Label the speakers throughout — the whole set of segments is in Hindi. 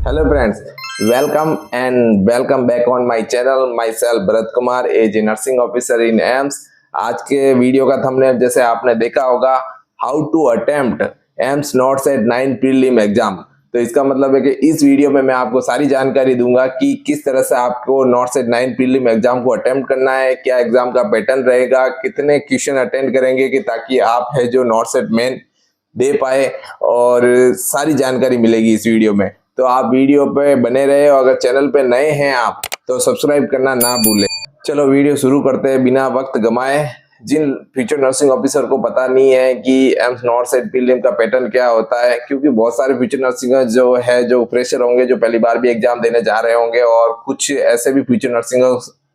Speaker 1: Hello friends, welcome back on my channel. Myself Bharat Kumar as a nursing officer in AIIMS. आज के वीडियो का थंबनेल जैसे आपने देखा होगा, how to attempt AIIMS NORCET 9 prelim exam. तो इसका मतलब है कि इस वीडियो में मैं आपको सारी जानकारी दूंगा कि किस तरह से आपको नॉट सेट 9 प्रीलिम एग्जाम को अटेम्प्ट करना है, क्या एग्जाम का पैटर्न रहेगा, कितने क्वेश्चन अटेंड करेंगे कि ताकि आप है जो नॉट सेट मेन दे पाए, और सारी जानकारी मिलेगी इस वीडियो में। तो आप वीडियो पे बने रहे, और अगर चैनल पे नए हैं आप तो सब्सक्राइब करना ना भूलें। चलो वीडियो शुरू करते हैं बिना वक्त गमाए। जिन फ्यूचर नर्सिंग ऑफिसर को पता नहीं है कि एम्स नॉट सेट प्रीलिम का पैटर्न क्या होता है, क्योंकि बहुत सारे फ्यूचर नर्सिंग जो है जो फ्रेशर होंगे, जो पहली बार भी एग्जाम देने जा रहे होंगे, और कुछ ऐसे भी फ्यूचर नर्सिंग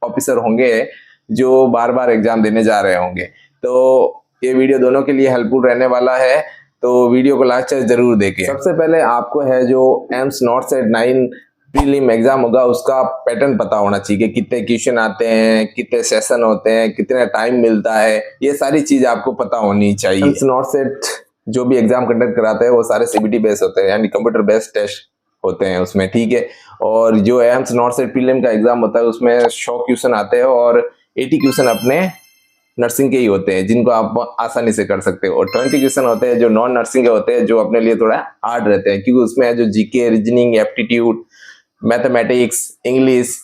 Speaker 1: ऑफिसर होंगे जो बार बार एग्जाम देने जा रहे होंगे। तो ये वीडियो दोनों के लिए हेल्पफुल रहने वाला है, तो वीडियो को लास्ट तक जरूर देखें। सबसे पहले आपको है जो AIIMS NORCET 9 prelim exam होगा उसका पैटर्न पता होना चाहिए कि कितने क्वेश्चन आते हैं, कितने सेशन होते हैं, कितना टाइम मिलता है, ये सारी चीज आपको पता होनी चाहिए। एम्स नॉट सेट जो भी एग्जाम कंडक्ट कराते हैं वो सारे सीबीटी बेस्ड होते हैं, यानी कंप्यूटर बेस्ड टेस्ट होते हैं उसमें, ठीक है। और जो एम्स नॉट सेट प्रीलिम का एग्जाम होता है उसमें 100 क्वेश्चन आते हैं, और 80 क्वेश्चन अपने नर्सिंग के ही होते हैं जिनको आप आसानी से कर सकते हो, और 20 क्वेश्चन होते हैं जो नॉन नर्सिंग के होते हैं, जो अपने लिए थोड़ा हार्ड रहते हैं, क्योंकि उसमें है जो GK, reasoning, aptitude, mathematics, English,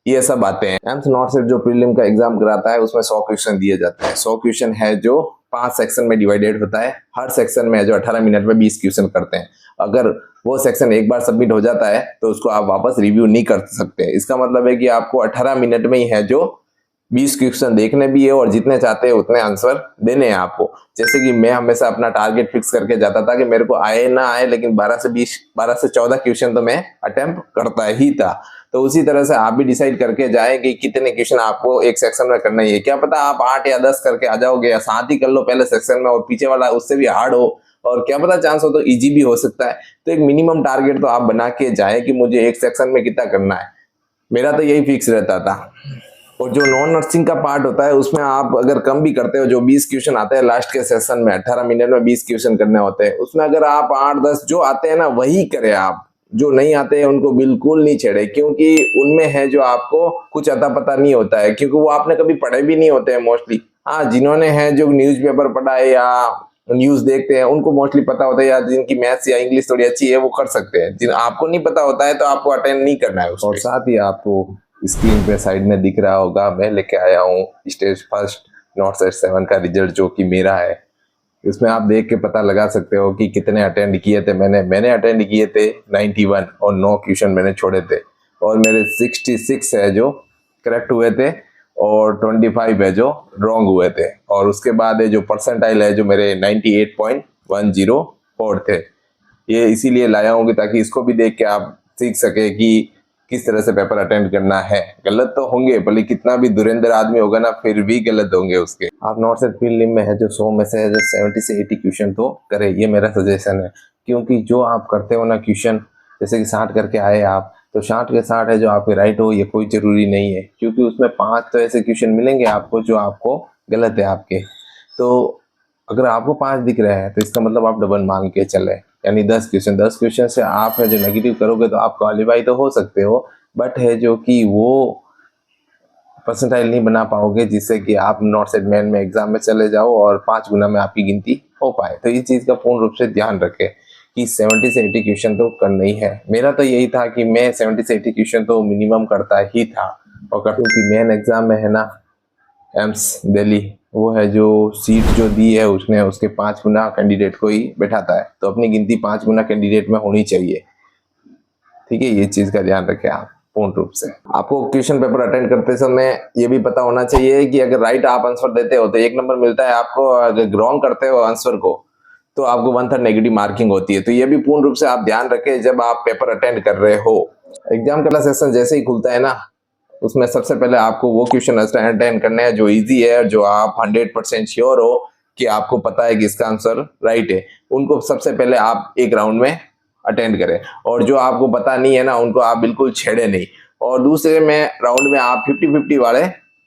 Speaker 1: ये सब आते हैं। एम्स नॉट सेट जो प्रीलिम का एग्जाम कराता है उसमें 100 क्वेश्चन दिए जाते हैं। 100 क्वेश्चन है जो 5 सेक्शन में डिवाइडेड होता है। हर सेक्शन में जो 18 मिनट में 20 क्वेश्चन करते हैं। अगर वो सेक्शन एक बार सबमिट हो जाता है तो उसको आप वापस रिव्यू नहीं कर सकते। इसका मतलब है कि आपको 18 मिनट में ही है जो 20 क्वेश्चन देखने भी है, और जितने चाहते हैं उतने आंसर देने हैं आपको। जैसे कि मैं हमेशा अपना टारगेट फिक्स करके जाता था कि मेरे को आए ना आए, लेकिन 12 से 14 क्वेश्चन तो मैं अटेम्प्ट करता ही था। तो उसी तरह से आप भी डिसाइड करके जाए कि कितने क्वेश्चन आपको एक सेक्शन में करना ही है। क्या पता आप 8 या 10 करके आ जाओगे, या 7 ही कर लो पहले सेक्शन में और पीछे वाला उससे भी हार्ड हो, और क्या पता चांस हो तो इजी भी हो सकता है। तो एक मिनिमम टारगेट तो आप बना के जाए कि मुझे एक सेक्शन में कितना करना है। मेरा तो यही फिक्स रहता था। और जो नॉन नर्सिंग का पार्ट होता है उसमें आप अगर कम भी करते हो, जो 20 क्वेश्चन आते हैं लास्ट के सेशन में, 18 मिनट में 20 क्वेश्चन करने होते हैं, उसमें अगर आप 8-10 जो आते हैं ना वही करें आप, जो नहीं आते हैं उनको बिल्कुल नहीं छेड़े, क्योंकि उनमें है जो आपको कुछ अता पता नहीं होता है, क्योंकि वो आपने कभी पढ़े भी नहीं होते हैं मोस्टली। हाँ, जिन्होंने है जो न्यूज़पेपर पढ़ा है या न्यूज देखते हैं उनको मोस्टली पता होता है, या जिनकी मैथ्स या इंग्लिश थोड़ी अच्छी है वो कर सकते हैं। जिन आपको नहीं पता होता है तो आपको अटेंड नहीं करना है। और साथ ही आपको स्क्रीन पे साइड में दिख रहा होगा, मैं लेके आया हूँ स्टेज फर्स्ट नॉट सेट 7 का रिजल्ट, जो कि मेरा है। इसमें आप देख के पता लगा सकते हो कि कितने अटेंड किए थे मैंने अटेंड किए थे 91, और 9 क्वेश्चन मैंने छोड़े थे, और मेरे 66 है जो करेक्ट हुए थे, और 25 है जो रॉन्ग हुए थे। और उसके बाद जो परसेंटाइल है जो मेरे 98.104 थे। ये इसीलिए लाया हूँ कि ताकि इसको भी देख के आप सीख सके कि किस तरह से पेपर अटेंड करना है। गलत तो होंगे, भले कितना भी दुरेंद्र आदमी होगा ना, फिर भी गलत होंगे उसके। आप नॉट सेट प्रीलिम में है जो 100 में से है जो 70 से 80 क्वेश्चन तो करें, ये मेरा सजेशन है। क्योंकि जो आप करते हो ना क्वेश्चन, जैसे कि 60 करके आए आप, तो 60 के 60 है जो आपके राइट हो, ये कोई जरूरी नहीं है, क्योंकि उसमें 5 तो ऐसे क्वेश्चन मिलेंगे आपको जो आपको गलत है आपके। तो अगर आपको 5 दिख रहे हैं तो इसका मतलब आप डबल मांग के चले, यानी 10 क्वेश्चन से आप है जो नेगेटिव करोगे तो आप क्वालिफाई तो हो सकते हो, बट है जो कि वो परसेंटाइल नहीं बना पाओगे जिससे कि आप नॉट सेट मेन में एग्जाम में चले जाओ और 5 गुना में आपकी गिनती हो पाए। तो इस चीज़ का पूर्ण रूप से ध्यान रखें कि 70 से 80 क्वेश्चन तो करना ही है। मेरा तो यही था कि मैं 70 से 80 क्वेश्चन तो मिनिमम करता ही था, और क्योंकि मेन एग्जाम में है ना एम्स दिल्ली, वो है जो सीट जो दी है उसने उसके 5 गुना कैंडिडेट को ही बैठाता है, तो अपनी गिनती 5 गुना कैंडिडेट में होनी चाहिए, ठीक है। ये चीज का ध्यान रखें आप पूर्ण रूप से। आपको क्वेश्चन पेपर अटेंड करते समय ये भी पता होना चाहिए कि अगर राइट आप आंसर देते हो तो 1 नंबर मिलता है आपको, अगर रॉन्ग करते हो आंसर को तो आपको 1/3 नेगेटिव मार्किंग होती है। तो ये भी पूर्ण रूप से आप ध्यान रखें जब आप पेपर अटेंड कर रहे हो। एग्जाम का सेशन जैसे ही खुलता है ना, उसमें सबसे पहले आपको वो क्वेश्चन अटेंड करने हैं जो इजी है, जो आप 100% श्योर हो कि आपको पता है कि इसका आंसर राइट है। उनको सबसे पहले आप एक राउंड में अटेंड करें, और जो आपको पता नहीं है ना उनको आप बिल्कुल छेड़े नहीं। और दूसरे में राउंड में आप 50-50 वाले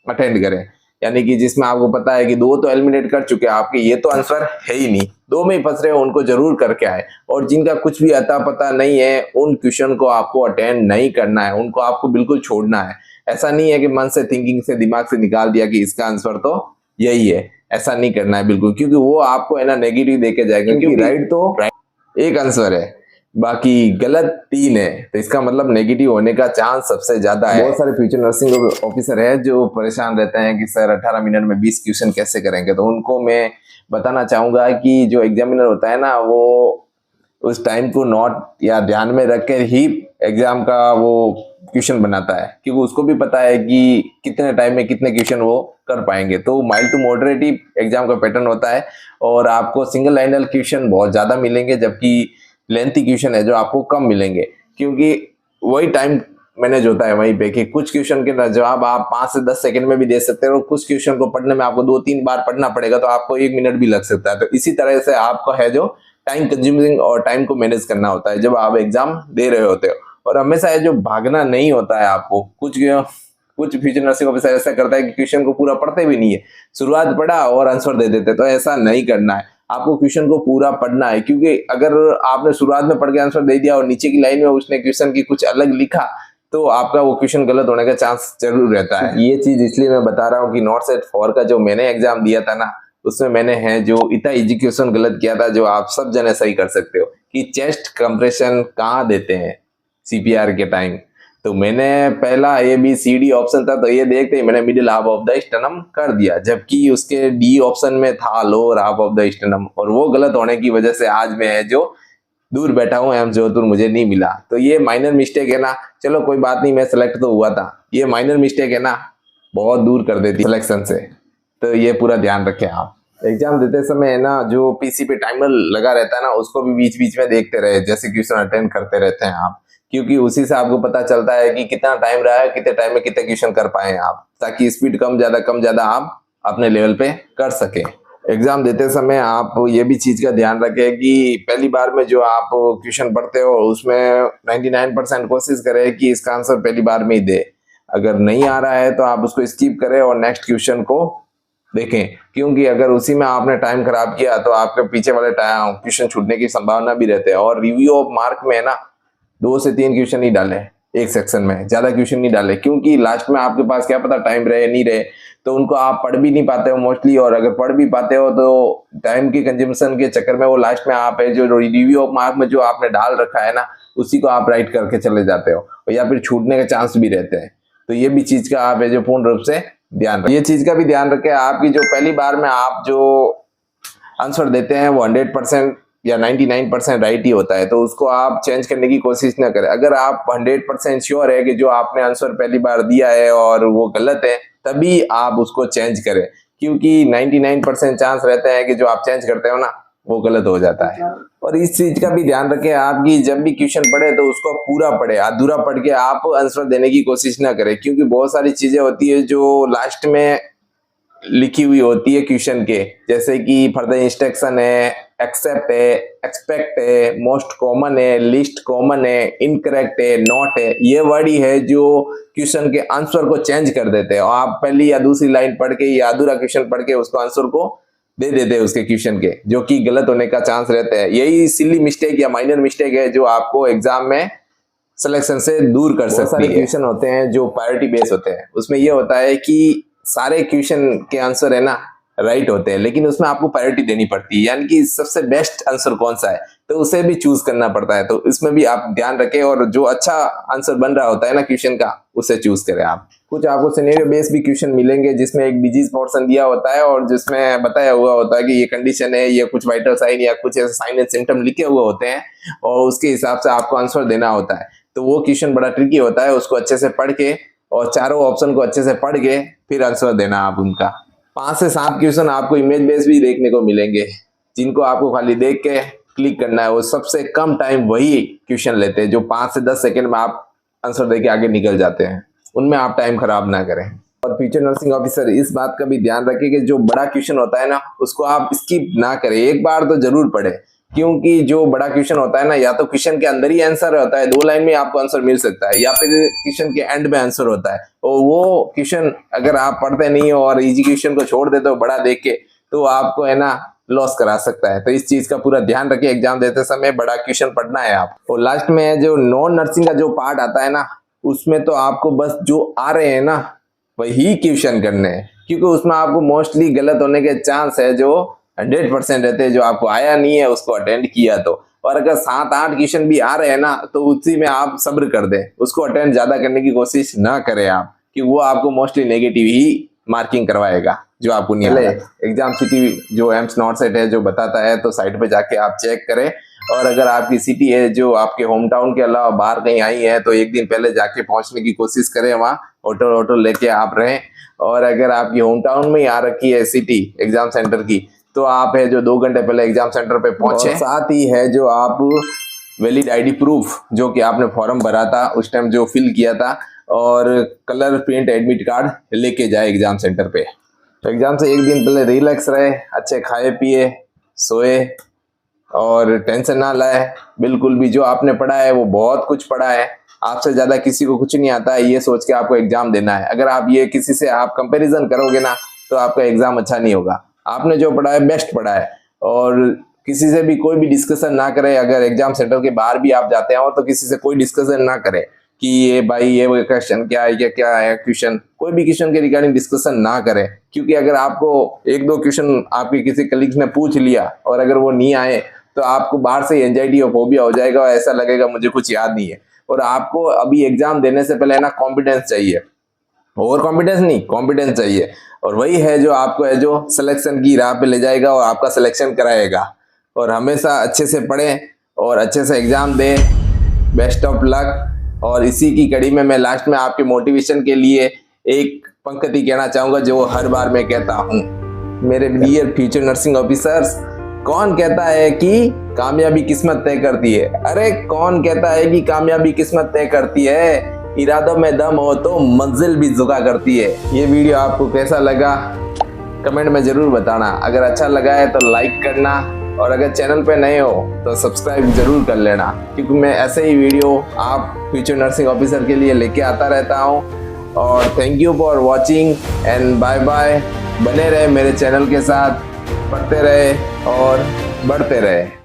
Speaker 1: अटेंड करें, यानी कि जिसमें आपको पता है कि 2 तो एलिमिनेट कर चुके हैं आपके, ये तो आंसर है ही नहीं, दो में ही फंस रहे हो उनको जरूर करके आए, और जिनका कुछ भी अता पता नहीं है उन क्वेश्चन को आपको अटेंड नहीं करना है, उनको आपको बिल्कुल छोड़ना है। ऐसा नहीं है कि मन से, थिंकिंग से, दिमाग से निकाल दिया कि इसका आंसर तो यही है, ऐसा नहीं करना है बिल्कुल, क्योंकि वो आपको है ना नेगेटिव देके जाएगा। क्योंकि राइट तो एक आंसर है, बाकी गलत 3 है, तो इसका मतलब नेगेटिव होने का चांस सबसे ज्यादा है। बहुत सारे फ्यूचर नर्सिंग ऑफिसर है जो परेशान रहते हैं कि सर 18 मिनट में 20 क्वेश्चन कैसे करेंगे, तो उनको मैं बताना चाहूंगा कि जो एग्जामिनर होता है ना, वो उस टाइम को नोट या ध्यान में रखकर ही एग्जाम का वो क्वेश्चन बनाता है, क्योंकि उसको भी पता है कि कितने टाइम में कितने क्वेश्चन वो कर पाएंगे। तो माइल्ड टू मॉडरेट ही एग्जाम का पैटर्न होता है, और आपको सिंगल लाइनर क्वेश्चन बहुत ज्यादा मिलेंगे, जबकि लेंथी क्वेश्चन है जो आपको कम मिलेंगे, क्योंकि वही टाइम मैनेज होता है वहीं पे कि कुछ क्वेश्चन के जवाब आप 5 से 10 सेकंड में भी दे सकते हो, और कुछ क्वेश्चन को पढ़ने में आपको 2-3 बार पढ़ना पड़ेगा, तो आपको 1 मिनट भी लग सकता है। तो इसी तरह से आपको है जो टाइम कंज्यूमिंग और टाइम को मैनेज करना होता है जब आप एग्जाम दे रहे होते हो। और हमेशा है जो भागना नहीं होता है आपको, कुछ फ्यूचर नर्सिंग ऑफिसर ऐसा करता है कि क्वेश्चन को पूरा पढ़ते भी नहीं है, शुरुआत पढ़ा और आंसर दे देते, तो ऐसा नहीं करना है। आपको क्वेश्चन को पूरा पढ़ना है, क्योंकि अगर आपने शुरुआत में पढ़ के आंसर दे दिया और नीचे की लाइन में उसने क्वेश्चन की कुछ अलग लिखा, तो आपका वो क्वेश्चन गलत होने का चांस जरूर रहता है। ये चीज इसलिए मैं बता रहा हूँ कि नॉट सेट 4 का जो मैंने एग्जाम दिया था ना, उसमें मैंने है जो इतना इजी क्वेश्चन गलत किया था जो आप सब जने सही कर सकते हो, कि चेस्ट कंप्रेशन कहाँ देते हैं सीपीआर के टाइम। तो मैंने पहला ABCD ऑप्शन था, तो ये देखते ही मैंने middle half of the sternum कर दिया, जबकि उसके D ऑप्शन में था lower half of the sternum, और वो गलत होने की वजह से आज मैं है जो दूर बैठा हूँ, एम्स जोधपुर मुझे नहीं मिला। तो ये माइनर मिस्टेक है ना, चलो कोई बात नहीं, मैं सेलेक्ट तो हुआ था, ये माइनर मिस्टेक है ना, बहुत दूर कर देती सिलेक्शन से, तो ये पूरा ध्यान रखें आप। एग्जाम देते समय है ना, जो पीसी पे टाइमर लगा रहता है ना, उसको भी बीच बीच में देखते रहे, जैसे क्वेश्चन अटेंड करते रहते हैं आप, क्योंकि उसी से आपको पता चलता है कि कितना टाइम रहा है, कितने टाइम में कितने क्वेश्चन कर पाए आप, ताकि स्पीड कम ज्यादा आप अपने लेवल पे कर सके। एग्जाम देते समय आप ये भी चीज का ध्यान रखें कि पहली बार में जो आप क्वेश्चन पढ़ते हो उसमें 99% कोशिश करें कि इसका आंसर पहली बार में ही दे। अगर नहीं आ रहा है तो आप उसको स्किप करें और नेक्स्ट क्वेश्चन को देखें, क्योंकि अगर उसी में आपने टाइम खराब किया तो आपके पीछे वाले क्वेश्चन छूटने की संभावना भी रहती है। और रिव्यू ऑफ मार्क में है ना, 2 से 3 क्वेश्चन ही डाले एक सेक्शन में, ज्यादा क्वेश्चन नहीं डाले, क्योंकि लास्ट में आपके पास क्या पता टाइम रहे नहीं रहे, तो उनको आप पढ़ भी नहीं पाते हो मोस्टली, और अगर पढ़ भी पाते हो तो टाइम की कंजम्पशन के चक्कर में वो लास्ट में आप है जो रिव्यू ऑफ मार्क में जो आपने डाल रखा है ना, उसी को आप राइट करके चले जाते हो, या फिर छूटने के चांस भी रहते हैं। तो ये भी चीज का आप है जो पूर्ण रूप से ध्यान रखें। ये चीज का भी ध्यान रखें आपकी जो पहली बार में आप जो आंसर देते हैं वो 100% या 99% राइट ही होता है, तो उसको आप चेंज करने की कोशिश ना करें। अगर आप 100% श्योर है कि जो आपने आंसर पहली बार दिया है और वो गलत है, तभी आप उसको चेंज करें, क्योंकि 99% चांस रहता है कि जो आप चेंज करते हो ना वो गलत हो जाता है। और इस चीज का भी ध्यान रखें आपकी जब भी क्वेश्चन पढ़े तो उसको पूरा पढ़े, अधूरा पढ़ के आप आंसर देने की कोशिश ना करें, क्योंकि बहुत सारी चीजें होती है जो लास्ट में लिखी हुई होती है क्वेश्चन के, जैसे कि फर्दर इंस्ट्रक्शन है, एक्सेप्ट है, एक्सपेक्ट है, मोस्ट कॉमन है, लिस्ट कॉमन है, इनकरेक्ट है, नॉट है, ये वर्ड ही है जो क्वेश्चन के आंसर को चेंज कर देते हैं। और आप पहली या दूसरी लाइन पढ़ के या अधूरा क्वेश्चन पढ़ के उसको आंसर को दे देते हैं उसके क्वेश्चन के, जो कि गलत होने का चांस रहता है। यही सिली मिस्टेक या माइनर मिस्टेक है जो आपको एग्जाम में सिलेक्शन से दूर कर सकती है। क्वेश्चन होते हैं जो प्रायोरिटी बेस होते हैं, उसमें यह होता है कि सारे क्वेश्चन के आंसर है ना राइट होते हैं, लेकिन उसमें आपको प्रायोरिटी देनी पड़ती है, यानी कि सबसे बेस्ट आंसर कौन सा है तो उसे भी चूज करना पड़ता है। तो इसमें भी आप ध्यान रखें, और जो अच्छा आंसर बन रहा होता है ना क्वेश्चन का, उसे चूज करें आप। कुछ आपको सिनेरियो बेस भी क्वेश्चन मिलेंगे जिसमें एक डिजीज पोर्शन दिया होता है और जिसमें बताया हुआ होता है कि ये कंडीशन है, ये कुछ वाइटल साइन या कुछ ऐसे साइन एंड सिम्टम लिखे हुए होते हैं, और उसके हिसाब से आपको आंसर देना होता है। तो वो क्वेश्चन बड़ा ट्रिकी होता है, उसको अच्छे से पढ़ के और चारों ऑप्शन को अच्छे से पढ़ के फिर आंसर देना आप उनका। 5 से 7 क्वेश्चन आपको इमेज बेस भी देखने को मिलेंगे, जिनको आपको खाली देख के क्लिक करना है। वो सबसे कम टाइम वही क्वेश्चन लेते हैं जो 5 से 10 सेकंड में आप आंसर देके आगे निकल जाते हैं, उनमें आप टाइम खराब ना करें। और फ्यूचर नर्सिंग ऑफिसर इस बात का भी ध्यान रखें कि जो बड़ा क्वेश्चन होता है ना उसको आप स्किप ना करें, एक बार तो जरूर पढ़े, क्योंकि जो बड़ा क्वेश्चन होता है ना, या तो क्वेश्चन के अंदर ही आंसर होता है, 2 लाइन में आपको आंसर मिल सकता है, या फिर क्वेश्चन के एंड में आंसर होता है। और वो क्वेश्चन अगर आप पढ़ते नहीं हो और इजी क्वेश्चन को छोड़ देते हो बड़ा देख के, तो आपको है ना लॉस करा सकता है। तो इस चीज का पूरा ध्यान रखिए, एग्जाम देते समय बड़ा क्वेश्चन पढ़ना है आप। और लास्ट में जो नॉन नर्सिंग का जो पार्ट आता है ना, उसमें तो आपको बस जो आ रहे हैं ना वही क्वेश्चन करने हैं, क्योंकि उसमें आपको मोस्टली गलत होने के चांस है जो 100% रहते हैं। जो आपको आया नहीं है उसको अटेंड किया तो, और अगर 7-8 क्वेश्चन भी आ रहे हैं ना तो उसी में आप सब्र कर दें, उसको अटेंड ज्यादा करने की कोशिश ना करें आप, कि वो आपको मोस्टली नेगेटिव ही मार्किंग करवाएगा जो आपको नहीं आए। एग्जाम सिटी जो एम्स नॉट सेट है जो बताता है, तो साइट पे जाके आप चेक करें। और अगर आपकी सिटी है जो आपके होम टाउन के अलावा बाहर कहीं आई है तो एक दिन पहले जाके पहुंचने की कोशिश करें, वहाँ होटल लेके आप रहें। और अगर आपकी होम टाउन में ही आ रखी है सिटी एग्जाम सेंटर की, तो आप है जो 2 घंटे पहले एग्जाम सेंटर पे पहुंचे। साथ ही है जो आप वैलिड आईडी प्रूफ जो कि आपने फॉर्म भरा था उस टाइम जो फिल किया था, और कलर प्रिंट एडमिट कार्ड लेके जाए एग्जाम सेंटर पे। तो एग्जाम से एक दिन पहले रिलैक्स रहे, अच्छे खाए पिए सोए और टेंशन ना लाए। बिल्कुल भी जो आपने पढ़ा है वो बहुत कुछ पढ़ा है, आपसे ज्यादा किसी को कुछ नहीं आता है, ये सोच के आपको एग्जाम देना है। अगर आप ये किसी से आप कंपैरिजन करोगे ना तो आपका एग्जाम अच्छा नहीं होगा। आपने जो पढ़ा है बेस्ट पढ़ा है, और किसी से भी कोई भी डिस्कशन ना करें। अगर एग्जाम सेंटर के बाहर भी आप जाते हो तो किसी से कोई डिस्कशन ना करें कि ये भाई ये क्वेश्चन क्या है, क्या है क्वेश्चन, कोई भी क्वेश्चन के रिगार्डिंग डिस्कशन ना करें। क्योंकि अगर आपको 1-2 क्वेश्चन आपके किसी कलीग्स ने पूछ लिया और अगर वो नहीं आए तो आपको बाहर से एंजाइटी और फोबिया हो जाएगा, और ऐसा लगेगा मुझे कुछ याद नहीं है। और आपको अभी एग्जाम देने से पहले ना कॉन्फिडेंस चाहिए, ओवर कॉन्फिडेंस नहीं, कॉन्फिडेंस चाहिए। और वही है जो आपको है जो सिलेक्शन की राह पे ले जाएगा और आपका सिलेक्शन कराएगा। और हमेशा अच्छे से पढ़ें और अच्छे से एग्जाम दें। Best of luck. और इसी की कड़ी में मैं लास्ट में आपके मोटिवेशन के लिए एक पंक्ति कहना चाहूंगा जो हर बार मैं कहता हूँ। मेरे डियर फ्यूचर नर्सिंग ऑफिसर्स, कौन कहता है कि कामयाबी किस्मत तय करती है? अरे कौन कहता है कि कामयाबी किस्मत तय करती है? इरादों में दम हो तो मंजिल भी झुका करती है। ये वीडियो आपको कैसा लगा कमेंट में जरूर बताना। अगर अच्छा लगा है तो लाइक करना, और अगर चैनल पे नए हो तो सब्सक्राइब जरूर कर लेना, क्योंकि मैं ऐसे ही वीडियो आप फ्यूचर नर्सिंग ऑफिसर के लिए लेके आता रहता हूँ। और thank you for watching and bye bye. बने रहे मेरे चैनल के साथ, पढ़ते रहे और बढ़ते रहे।